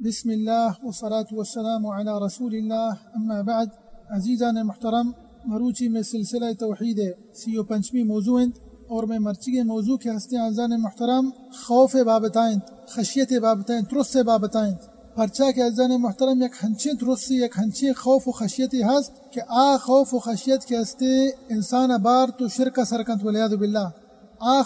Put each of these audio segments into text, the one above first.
بسم الله والصلاة والسلام على رسول الله اما بعد. عزیزان محترم، مروچی میں سلسلہ توحید 35 موضوع اور میں مرچی کے موضوع کے ہستے عزیزان محترم خوف بابتائیں، خشیت بابتائیں، ترس بابتائیں پرچا کے عزیزان محترم یک ہنچے ترسی، یک ہنچے خوف و خشیت ہست کہ خوف و خشیت کے ہستے انسان بار تو شرک سرکنت والعیاذ باللہ.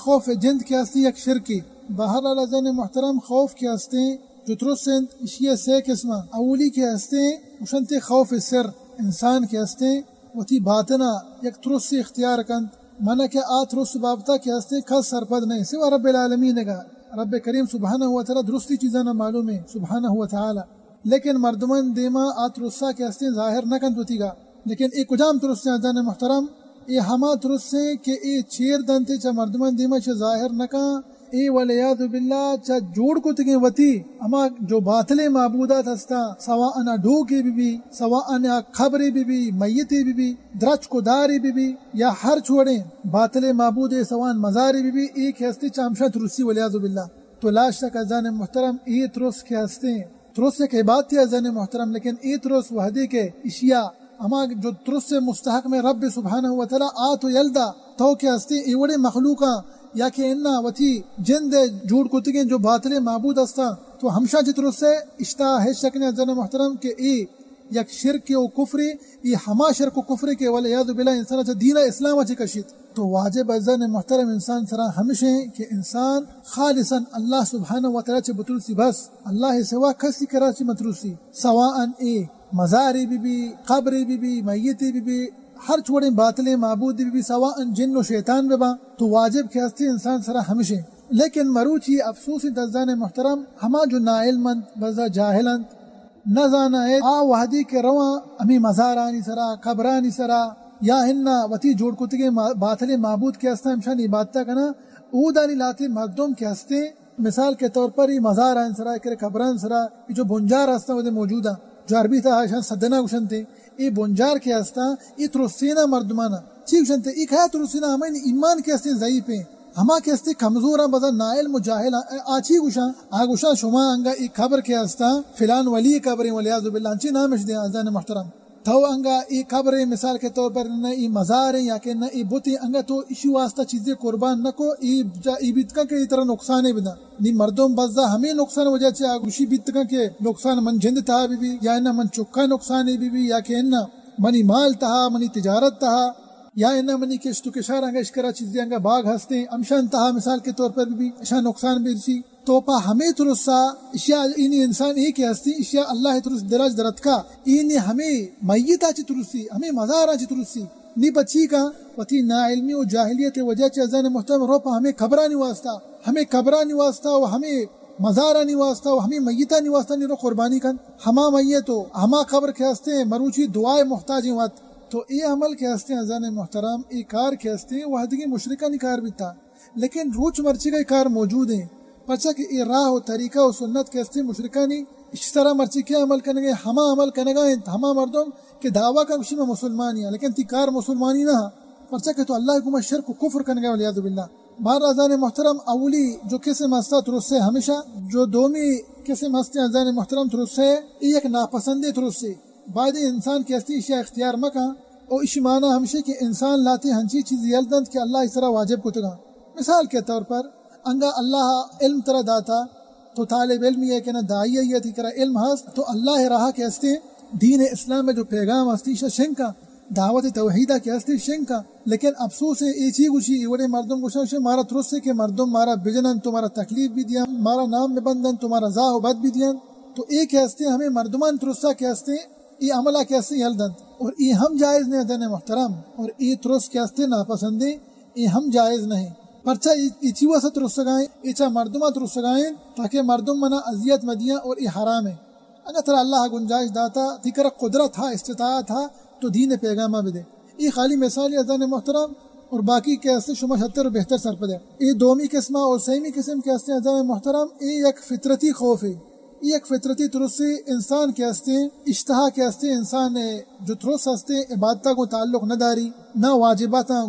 خوف جند کے ہستے یک شرکی. بہرحال عزیزان محترم خوف کے ہستے جو ترسند اشیاء سے قسمہ. اولی کے ہستے وشنت خوف سر، انسان کے ہستے وتی باطنہ یک ترسی اختیار کند منع کہ ترس بابتا کے ہستے کس سرپد نہیں سوا رب العالمین کا. رب کریم سبحانہ و تعالی درستی چیزاں معلوم ہے سبحانہ و تعالی، لیکن مردمان دیما ترسا کے ہستے ظاہر نہ کند ہوتی گا. لیکن ایک کجام ترس عزیزان محترم ہما ترس سے کہ چیر دنتے چا مردمان دیما چا ظاہر نکا والعیاذ باللہ چا جوڑ کو تگیں وتی اما جو باطل معبودات ہستا سوا انا ڈھوکی بھی سوا انا خبری بھی میتی بھی درچ کو داری بھی یا ہر چھوڑیں باطل معبود سوان مزاری بھی ایک ہستے چامشا ترسی والعیاذ باللہ. تو لاش تک اذان محترم ترس کے ہستے ترس کے بات تھی اذان محترم، لیکن ترس وحدی کے اشیاء اما جو ترس سے مستحق میں رب سبحانہ و تعالی تو یلدا تو کے ہستے ایوڑے مخلوقاں یا کہ انا وتی جند جوڑ کتگیں جو باطل معبود استا تو ہمشہ جترس سے اشتا ہے شکن عزیزان محترم کہ یک شرک و کفری ہما شرک و کفری کے والعیاذ باللہ انسان دین اسلام اچھی کشید. تو واجب عزیزان محترم انسان سرا ہمیشہ کہ انسان خالصا اللہ سبحانہ و تعالی بترسی بس اللہ سوا کسی کراچی مترسی سواء مزاری بھی قبری بھی میتی بھی ہر چھوڑیں باطل معبود بھی سواء جن و شیطان بھی با. تو واجب کے ہستے انسان سرا ہمیشہ. لیکن مروچی افسوسی عزیزان محترم ہما جو ناعلمند بزا جاہلند نہ زانا ہے وحدی کے رواں امی مزارانی سرا قبرانی سرا یا ہننا وتی جوڑ کتگے باطل معبود کے ہستے ہمشان عبادتہ کنا او دانی لاتے مردم کے ہستے. مثال کے طور پر مزاران سرا قبران سرا جو بنجار ہستا وہ موجودہ جو عربی تھا صدنا گشنتے بنجار کے ہستا ترسینا مردمانا چی گشنتے کھایا ترسینا ہمیں ایمان کے ہستے ضعیف ہیں ہما کے ہستے کمزورا بذا نائل مجاہل آچی گوشا آگوشا شما انگا خبر کے ہستا فلان ولی قبر والعیاذ باللہ انچی نامش دیں عزیزان محترم. تو انگا قبر مثال کے طور پر نہ مزار یا کہ نہ بوتی انگا تو اسی واسطہ چیزیں قربان نہ کو بیتکا کے طرح نقصان بنا نی مردم بزا ہمیں نقصان وجہ سے آگوشی بیتکا کے نقصان من جند تھا بھی یا نہ من چکا نقصان بھی یا کہ نہ منی مال تہا منی تجارت تہا یا انہ منی کشتو کشار انگا اشکرا چیزیں انگا باغ ہستے امشان تہا مثال کے طور پر بھی اشا نقصان بھی رسی. تو پا ہمیں ترسا اشیاء اینی انسان ایک ہستی اشیاء اللہ ترس دراج درت کا اینی ہمیں میتا چی ترسی ہمیں مزارا چی ترسی نی بچی کا وتی نا علمی و جاہلیت وجہ چی عزیزان محترم رو پا ہمیں قبرانی واسطہ ہمیں قبرانی واسطہ و ہمیں مزارانی واسطہ و ہمیں میتانی واسطہ نی رو قربانی کن ہما میتو ہما قبر کے ہستے مروچی دعائے محتاجی وات. تو عمل کے ہستے عزیزان محترم کار کے ہستے وحدگی مشرکانی کار بھی تھا، لیکن روچ مرچی کا کار موجود ہیں پچھا کہ راہ و طریقہ و سنت کے ہستے مشرکانی اس طرح مرچی کے عمل کرنے گے ہما عمل کرنے گا ہما مردم کہ دعویٰ کا کسی میں مسلمانی ہے لیکن تی کار مسلمانی نہ پچھا کہ تو اللہ کو شرک و کفر کرنے گا والعیاذ باللہ. بہر عزیزان محترم اولی جو قسم ہستا ترس سے ہمیشہ جو دومی قسم ہستے عزیزان محترم ترس سے ایک ناپسندے ترس سے بعد انسان کی ہستی اشیاء اختیار مکا اور اس معنی ہمیشہ کہ انسان لاتے ہنچی چیز یلدند کہ اللہ اس طرح واجب کو تگا. مثال کے طور پر انگا اللہ علم طرح داتا تو طالب علم یہ کہ نہ دائی تھی کرا علم ہست تو اللہ راہ کے ہستے دین اسلام میں جو پیغام ہستی شنکا دعوت توحیدہ کے ہستی شنکا. لیکن افسوس ہے ایچی گوشی ایوڑے مردم گوشا مارا ترس سے کہ مردم مارا بجنن تمہارا تکلیف بھی دیا مارا نام میں بندن تمہارا زاہ و بد بھی دیا. تو ایک ہستے ہمیں مردمان ترسا کے ہستے عملہ کے ہستے یلدند اور ہم جائز نہیں عزیزان محترم اور ترس کے ہستے ناپسندے ہم جائز نہیں پرچہ چیوا سے ترس سگائیں ایچا مردمہ ترس سگائیں تاکہ مردم منا اذیت مدیاں اور حرام ہے. اگر طرح اللہ گنجائش داتا تکر قدرت تھا استطاعت تھا تو دین پیغامہ بھی دے خالی مثال عزیزان محترم اور باقی کے ہستے شما 76 بہتر سر پدے دومی قسمہ اور سیمی قسم کے ہستے عزیزان محترم یک فطرتی خوف ہے ایک فطرتی ترسی انسان کے ہستے اشتہا کے ہستے انسان جو ترس ہستے عبادتہ کو تعلق نہ داری نہ واجباتاں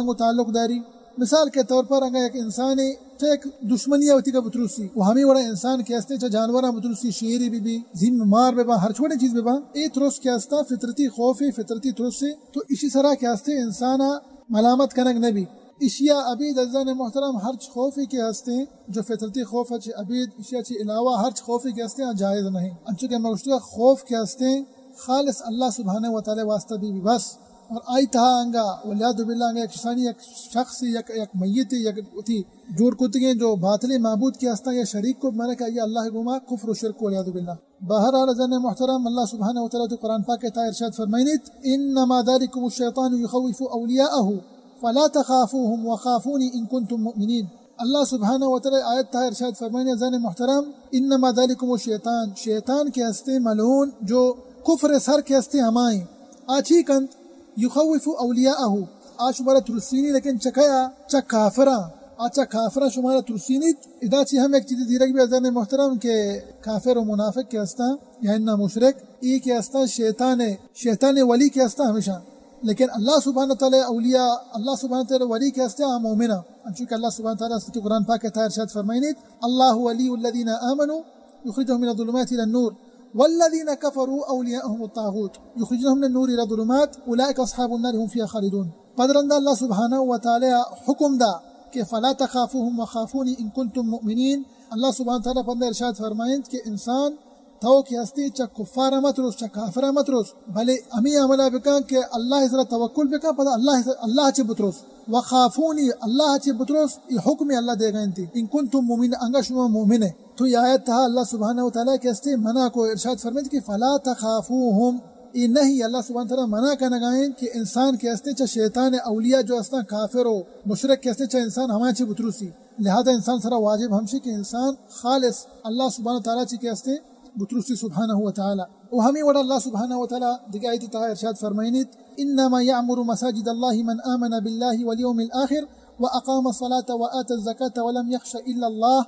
کو تعلق داری. مثال کے طور پر اگر ایک انسان ایک دشمنیہ ہوتی کا بتروسی وہ ہمیں بڑا انسان کے ہستے چا جانوراں بتروسی شیری بھی زین مار بے با ہر چھوٹے چیز بے با اے ترس کے ہستا فطرتی خوف فطرتی ترس سے تو اسی طرح کے ہستے انسانا ملامت کنگ نبی اشیا عبید عزیزان محترم ہر خوفی کے ہستے جو فطرتی خوف ہے عبید اشیا چی علاوہ ہر خوفی کے ہستے جائز نہیں انچو کہ مگشتہ خوف کے ہستے خالص اللہ سبحانہ وتعالی واسطہ بھی بس اور آئی تہا انگا ولیاد باللہ انگا ایک شخصانی ایک شخص یک میت یک اتی جور کتگیں جو باطل معبود کے ہستا یا شریک کو مانا کہ یہ اللہ گما کفر و شرک ولیاد باللہ بہرحال عزیزان محترم اللہ سبحانہ وتعالی تو قرآن پاک کے ارشاد فرمائنیت انما ذالکم الشیطان یخوف اولیاءہ فلا تخافوهم وخافوني ان كنتم مؤمنین اللہ سبحانہ وتعالی آیت تھا ارشاد فرمائنے عزیزان محترم انما ذالکم الشیطان شیطان کے ہستے ملعون جو کفر سر کے ہستے ہمائیں آچھی کنت یخوف اولیاءہ آ شمارا ترسینی لیکن چکیا چک کافرہ آچا کافرہ شمارا ترسینی ادا چی ہم ایک چیز دیرک بھی عزیزان محترم کہ کافر و منافق کے ہستا یا انہا مشرک ای کے ہستا شیطان ولی کے ہستا ہمیشہ لیکن اللہ سبحانہ تعالیٰ اولیاء اللہ سبحانہ تعالیٰ ولی کے ہستے مومنہ چونکہ اللہ سبحانہ تعالیٰ سے قرآن پاک کہتا ہے ارشاد فرمائنیت اللہ ولی الذین آمنوا یخرجهم من الظلمات الى النور والذین کفروا اولیاءهم الطاغوت یخرجونهم من النور الى الظلمات اولئک اصحاب النار هم فیها خالدون پدرندہ اللہ سبحانہ وتعالی حکم دا کہ فلا تخافوهم وخافونی ان کنتم مؤمنین اللہ سبحانہ تعالیٰ پندہ ارشاد فرمائنیت کہ انسان تو کی ہستی چا کفار مت روز چا کافر مت روز بھلے امی عملہ بکان کہ اللہ اس توکل بکان پتہ اللہ چے بتروس وخافونی اللہ چے بتروس یہ حکم اللہ دے گئے انتی ان کنتم مومن انگا شما مومن ہے تو یہ آیت تھا اللہ سبحانہ وتعالی کے ہستے منع کو ارشاد فرمائے کہ فلا تخافوهم یہ نہیں اللہ سبحانہ وتعالی منع کرنا گائیں کہ انسان کے ہستے چا شیطان اولیاء جو ہستا کافر ہو مشرک کے ہستے چا انسان ہمیں چے بتروسی لہذا انسان سرا واجب ہمشی کہ انسان خالص اللہ سبحانہ وتعالی چے کے ہستے بتروسی سبحانہ وتعالی و ہمیں وڑا اللہ سبحانہ وتعالی دیکھ آیت تہا ارشاد فرمائنیت انما یعمر مساجد اللہ من آمن باللہ والیوم الآخر واقام الصلاة وآت الزکاة ولم یخش الا اللہ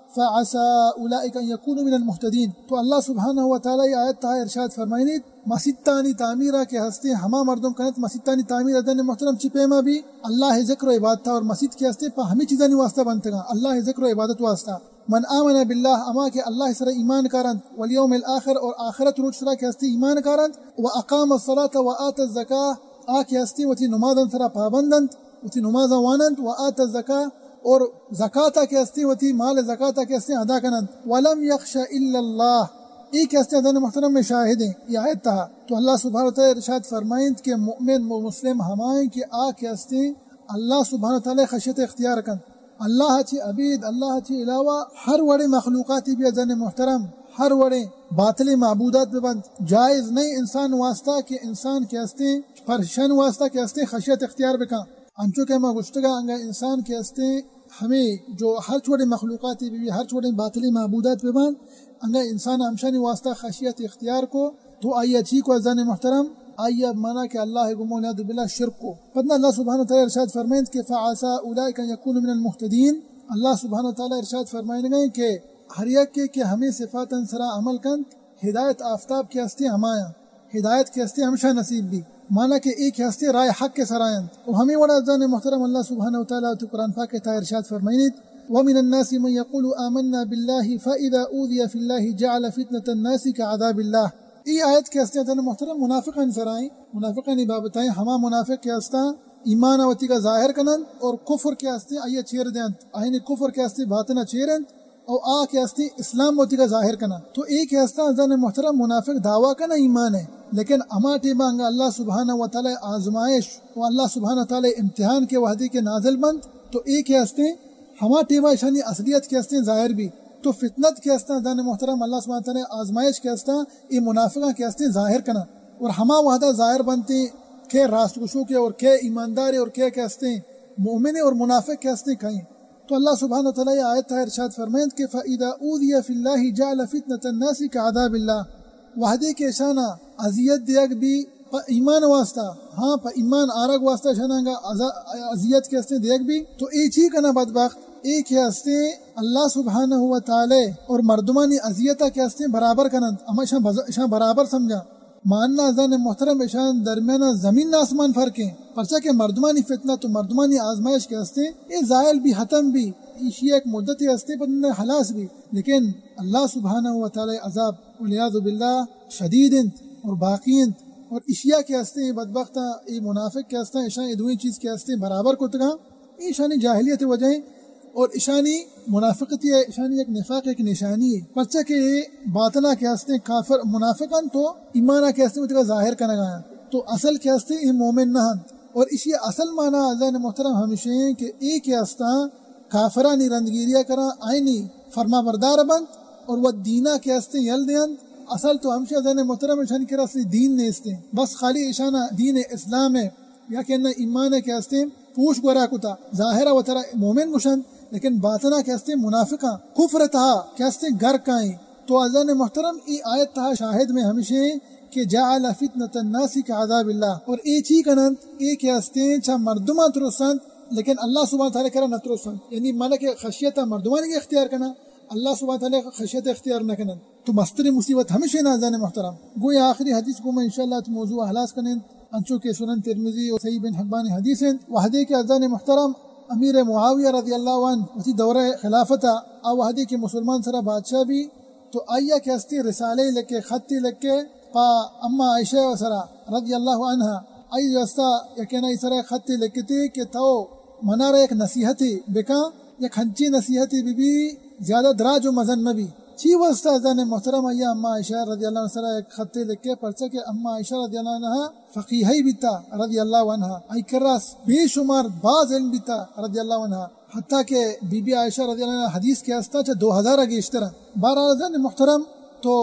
فعسى اولئک ان یکونوا من المہتدین تو اللہ سبحانہ وتعالی آیت تہا ارشاد فرمائنیت مسجد تانی تعمیرہ کے ہستے ہما مردم کنت مسجد تانی تعمیر ادن محترم چپیما بھی اللہ ذکر و عبادت اور مسجد کے ہستے پا ہمیں چیزانی واسطہ بنتے گا اللہ ذکر و عبادت واسطہ من آمن باللہ اما کہ اللہ سر ایمان کارند والیوم الاخر اور آخرت روچ سرا کے ہستی ایمان کارند و اقام الصلاة و آت الزکاة آ کے ہستی وتی نمازن سرا پابندند وتی نماز وانند و آت الزکاة اور زکاة کے ہستی وتی مال زکاة کے ہستی ادا کنند ولم یخش الا اللہ ایک ہستے ادن محترم میں شاہد ہیں یہ آیت تھا تو اللہ سبحانہ وتعالی ارشاد فرمائند کہ مؤمن مسلم ہمائیں کہ آ کے ہستی اللہ سبحانہ وتعالی خشیت اختیار کن اللہ چی عبید اللہ چی علاوہ ہر وڑے مخلوقاتی بھی ازن محترم ہر وڑے باطل معبودات بھی بند جائز نہیں انسان واسطہ کہ انسان کے ہستے پرشن واسطہ کے ہستے خشیت اختیار بکا انچو کہ میں گشتگا انگا انسان کے ہستے ہمیں جو ہر چھوٹے مخلوقاتی بھی ہر چھوٹے باطل معبودات بھی بند انگا انسان ہمشانی واسطہ خشیت اختیار کو تو آئی اچھی کو ازن محترم آئی اب مانا کہ اللہ گمو نیاد باللہ شرک کو پتنا اللہ سبحانہ وتعالی ارشاد فرمائیں کہ فعسى اولئک ان یکونوا من المہتدین اللہ سبحانہ وتعالی ارشاد فرمائیں گے کہ ہر یک کے کہ ہمیں صفات سرا عمل کن ہدایت آفتاب کے ہستے ہمایا ہدایت کے ہستے ہمشہ نصیب بھی مانا کہ ایک ہستے رائے حق کے سرائن اور ہمیں وڑا ازان محترم اللہ سبحانہ وتعالی تو قرآن پاک کے ارشاد فرمائیں ومن الناس من يقول آمنا بالله فإذا أوذي في الله جعل فتنة الناس كعذاب الله ای آیت کے ہستے ہیں محترم منافقین سرائیں منافقین بابتائیں ہما منافق کے ہستا ایمان آوتی کا ظاہر کنن اور کفر کے ہستے آئیے چیر دیں آئین کفر کے ہستے باطنہ چیرن اور آ کے ہستے اسلام آوتی کا ظاہر کنن تو ایک ہستا ازان محترم منافق دعویٰ کنا ایمان ہے لیکن اما ٹیبا انگا اللہ سبحانہ وتعالی آزمائش و اللہ سبحانہ وتعالی امتحان کے وحدی کے نازل بند تو ایک ہستے ہما ٹیبا شانی اصلیت کے ہستے ظاہر بھی تو فتنت کے ہستا دان محترم اللہ سبحانہ وتعالی آزمائش کے ہستا یہ منافقہ کے ہستے ظاہر کنا اور ہما وحدہ ظاہر بنتے کہ راست گشو کے اور کہ ایماندار اور کہ ہستے مومن اور منافق کے ہستے کہیں تو اللہ سبحانہ وتعالی آیت ہے ارشاد فرمائند کہ فَإِذَا أُوذِيَ فِي اللَّهِ جَعَلَ فِتْنَةَ النَّاسِ كَعَذَابِ اللَّهِ وحدے کے شانہ اذیت دیگ بھی پا ایمان واسطہ ہاں پا ایمان آرگ واسطہ شانہ اذیت کے ہستے دیگ بھی تو ایک ہی کنا بدبخت ایک ہستے اللہ سبحانہ وتعالی اور مردمانی اذیتہ کے ہستے برابر کنند اما اشان برابر سمجھا ماننا ازان محترم اشان درمیانہ زمین آسمان فرق ہیں پرچہ کہ مردمانی فتنہ تو مردمانی آزمائش کے ہستے یہ زائل بھی ختم بھی ایشی ایک مدت ہستے پر خلاص بھی، لیکن اللہ سبحانہ و تعالی عذاب والعیاذ باللہ شدید اور باقی اور اشیاء کے ہستے بدبختہ ای منافق کے ہستے ایشانی دوئی چیز کے ہستے برابر کو تگا ایشانی جاہلیت وجہ اور ایشانی منافقتی ہے، ایشانی ایک نفاق ایک نشانی ہے، پرچہ کہ باطنہ کے ہستے کافر منافقن تو ایمانہ کے ہستے مجھے ظاہر کرنا گیا تو اصل کے ہستے ای مومن نہ اور اسی اصل معنی اللہ نے محترم ہمیشہ ہیں کہ ایک کے ہستا کافرانی رندگیریہ کرا آئینی فرما بردار بند اور وہ دینہ کے ہستے یل دیند اصل تو ہمشہ اللہ نے محترم ایشان کے راستے دین نیستے بس خالی ایشانہ دین اسلام ہے یا کہ انہ ایمان کے ہستے پوش گورا کتا ظاہرہ و ترہ مومن گشند لیکن باطنہ کے ہستے منافقہ کفر تہا کے ہستے گر کائیں تو اللہ نے محترم ای آیت تہا شاہد میں ہمیشہ کہ جعل فتنة الناس كعذاب اللہ اور ای چی کنند ای کے ہستے چھا مردمہ ترسند لیکن اللہ سبحانہ تعالیٰ کرا نہ ترسند یعنی مانا کہ خشیت مردمہ نے اختیار کرنا اللہ سبحانہ تعالیٰ خشیت اختیار نہ کنند تو مستر مصیبت ہمیشہ نازان محترم گویا آخری حدیث کو میں انشاءاللہ تو موضوع احلاس کنند انچو کے سنن ترمذی اور صحیح بن حبان حدیث ہیں وحدی کے ازان محترم امیر معاویہ رضی اللہ عنہ اسی دورہ خلافتا او وحدی کے مسلمان سرا بادشاہ بھی تو آئیا کے ہستی رسالے لکھے خطی لکھے پا اما عائشہ و سرا رضی اللہ عنہ آئی جستا یکینا اس طرح خطی لکھتی کہ تو منارہ ایک نصیحتی بکا یک ہنچی نصیحتی بھی زیادہ دراج و مزن نبی چی واسطہ ازان محترم آئیا اما عائشہ رضی اللہ عنہ سرا ایک خطی لکھے پرچہ کہ اما عائشہ رضی اللہ عنہ فقیہی بیتا رضی اللہ عنہ ای کراس بے شمار باز علم بیتا رضی اللہ عنہ حتیٰ کہ بی بی عائشہ رضی اللہ عنہ حدیث کے ہستا چھا 2000 اگے اشترا بارہ ازان محترم تو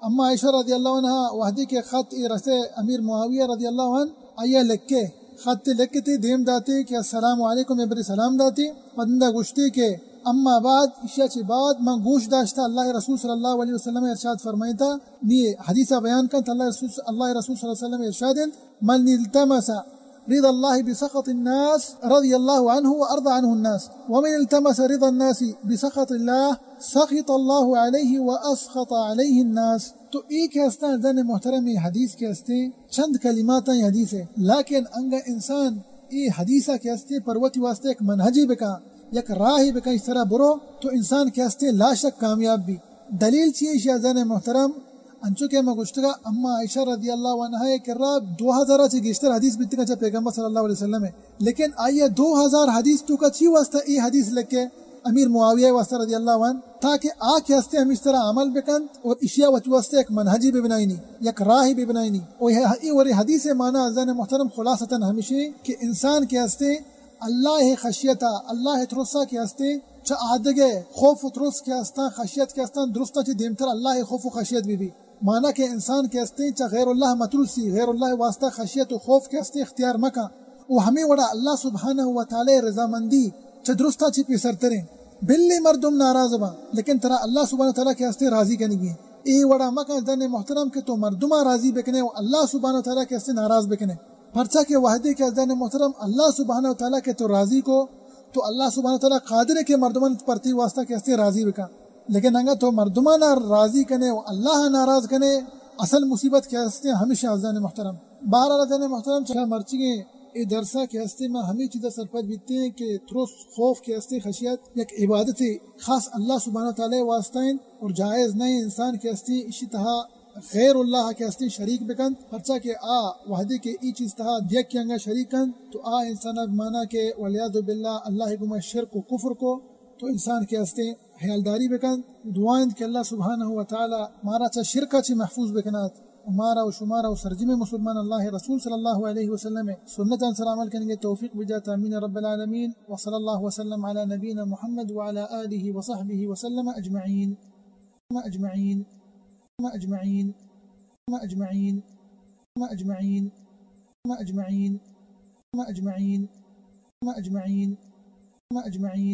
اما عائشہ رضی اللہ عنہ وحدی کے خط رسے امیر معاویہ رضی اللہ عنہ آئیا لکھے خط لکھتے دیم داتے کہ السلام علیکم ابری سلام داتے پندہ گشتے کہ اما بعد اشیاء چی بعد من گوش داشتا اللہ رسول صلی اللہ علیہ وسلم ارشاد فرمائی تھا نیے حدیثہ بیان کرتا اللہ رسول صلی اللہ علیہ وسلم ارشاد من التمس رضا الله بسخط الناس رضي الله عنه وأرضى عنه الناس ومن التمس رضا الناس بسخط الله سخط الله عليه وأسخط عليه الناس تو ایک ہستا ازان محترمی حدیث کے ہستے چند کلمات ہیں حدیث ہے لیکن انگا انسان ای حدیثہ کے ہستے پروتی واسطے ایک منہجی بکا یک راہی بکا اس طرح برو تو انسان کے ہستے لا شک کامیاب بھی دلیل چیئے ازان محترم انچو کہ میں گشتگا اما عائشہ رضی اللہ عنہ کر رہا 2000 سے گشتر حدیث بیتی کا پیغمبر صلی اللہ علیہ وسلم ہے لیکن آئیے 2000 حدیث تو کا چی واسطہ ای حدیث لکھے امیر معاویہ واسطہ رضی اللہ عنہ تاکہ آکھ ہستے ہم اس طرح عمل بکند اور اشیاء واسطے ایک منہجی بھی بنائی نہیں یک راہی بھی بنائی نہیں اور حدیث معنی ازان محترم خلاصتاً ہمیشہ کہ انسان کے ہستے اللہ خشیتا اللہ ترسا کے ہستے چا آدگے خوف و ترس کے ہستا خشیت کے ہستا درستہ چی دیمتر اللہ خوف و خشیت بھی مانا کہ انسان کے ہستے چا غیر اللہ مترسی غیر اللہ واسطہ خشیت و خوف کے ہستے اختیار مکا وہ ہمیں وڑا اللہ سبحانہ و تعالی رضامندی چا درستہ چی پیسر تریں بلی مردم ناراض با لیکن ترا اللہ سبحانہ و تعالی کے ہستے راضی کرنی گئے ای وڑا مکا دن محترم کے تو مردمہ راضی بکنے و اللہ سبحانہ و تعالی کے ہستے ناراض بکنے پرچہ کے وحدے کے دن محترم اللہ سبحانہ و تعالی کے تو راضی کو تو اللہ سبحانہ و تعالی قادر کے مردمان پرتی واسطہ کے ہستے راضی بکا لیکن اگر تو مردمہ نہ راضی کنے و اللہ ناراض کنے اصل مصیبت کے ہستے ہمیشہ ازان محترم بارہ ازان محترم چاہے مرچگیں ای درسہ کے ہستے میں ہمیں چیزیں سرپت بیتے ہیں کہ ترس خوف کے ہستے خشیت یک عبادت خاص اللہ سبحانہ تعالی واسطہ اور جائز نہیں انسان کے ہستے اسی طرح غیر اللہ کے ہستے شریک بکند پرچہ کہ وحدی کے ای چیز تہا دیکھ کے انگا شریکند تو انسان مانا کہ ولیعذ باللہ اللہ گمہ شرک و کفر کو تو انسان کے ہستے حیالداری بکند دعائند کہ اللہ سبحانہ و تعالی مارا چا شرکا چی محفوظ بکنات ہمارا و شمارا و سرجم مسلمان اللہ رسول صلی اللہ علیہ وسلم سنت انصر عمل کریں گے توفیق بجاتا امین رب العالمین وصلی اللہ وسلم علی نبینا محمد وعلى آلہ وصحبہ وسلم اجمعین اجمعین اجمعین اجمعین اجمعین اجمعین اجمعین اجمعین اجمعین